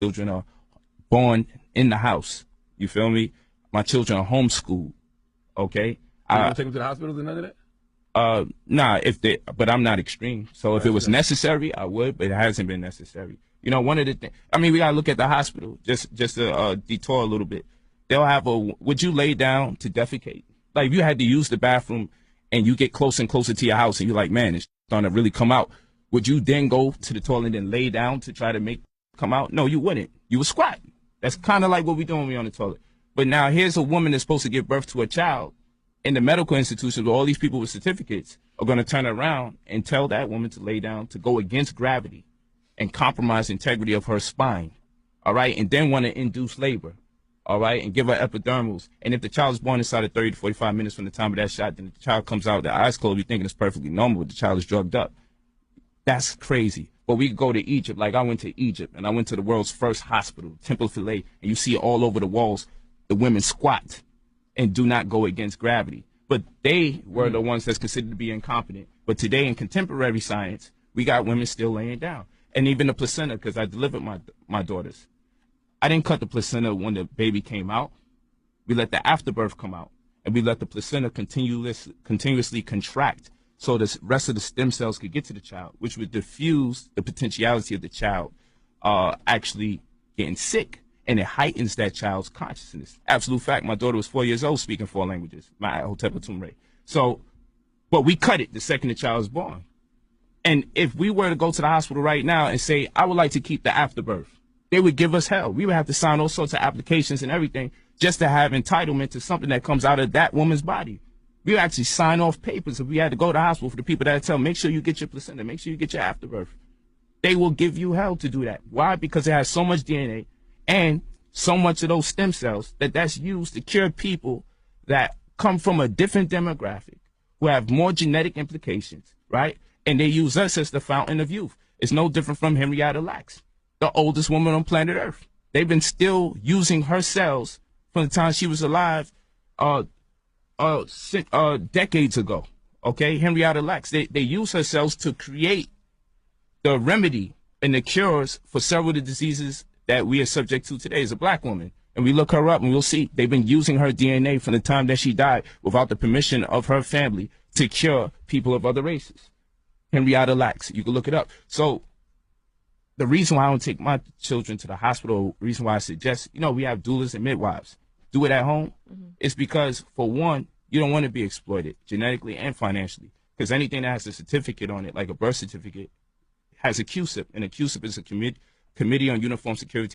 children are born in the house. You feel me? My children are homeschooled. Okay. You don't take them to the hospitals and none of that? Nah, but I'm not extreme. So if it was Okay. necessary, I would, but it hasn't been necessary. You know, one of the things, I mean, we gotta look at the hospital, just to detour a little bit. They'll have would you lay down to defecate? Like, if you had to use the bathroom and you get closer and closer to your house and you're like, man, it's starting to really come out. Would you then go to the toilet and lay down to try to make it come out? No, you wouldn't. You would squat. That's kind of like what we doing when we on the toilet. But now here's a woman that's supposed to give birth to a child in the medical institutions where all these people with certificates are going to turn around and tell that woman to lay down, to go against gravity and compromise the integrity of her spine, all right, and then want to induce labor, all right, and give her epidurals. And if the child is born inside of 30 to 45 minutes from the time of that shot, then the child comes out with their eyes closed, you're thinking it's perfectly normal, but the child is drugged up. That's crazy. But we go to Egypt, like I went to Egypt, and I went to the world's first hospital, Temple Philae, and you see all over the walls, the women squat and do not go against gravity. But they were the ones that's considered to be incompetent. But today in contemporary science, we got women still laying down. And even the placenta, because I delivered my daughters. I didn't cut the placenta when the baby came out. We let the afterbirth come out. And we let the placenta continuously contract so the rest of the stem cells could get to the child, which would diffuse the potentiality of the child actually getting sick. And it heightens that child's consciousness. Absolute fact, my daughter was 4 years old speaking 4 languages, my Hotep Atumre. So, but we cut it the second the child was born. And if we were to go to the hospital right now and say, I would like to keep the afterbirth, they would give us hell. We would have to sign all sorts of applications and everything just to have entitlement to something that comes out of that woman's body. We would actually sign off papers if we had to go to the hospital for the people that tell, make sure you get your placenta, make sure you get your afterbirth. They will give you hell to do that. Why? Because it has so much DNA and so much of those stem cells that's used to cure people that come from a different demographic, who have more genetic implications, right? And they use us as the fountain of youth. It's no different from Henrietta Lacks, the oldest woman on planet Earth. They've been still using her cells from the time she was alive decades ago, okay? Henrietta Lacks, they use her cells to create the remedy and the cures for several of the diseases that we are subject to today as a black woman. And we look her up and we'll see they've been using her DNA from the time that she died without the permission of her family to cure people of other races. Henrietta Lacks, you can look it up. So the reason why I don't take my children to the hospital, the reason why I suggest, we have doulas and midwives, do it at home, is because, for one, you don't want to be exploited genetically and financially, because anything that has a certificate on it, like a birth certificate, has a QSIP, and a QSIP is a Committee on Uniform Security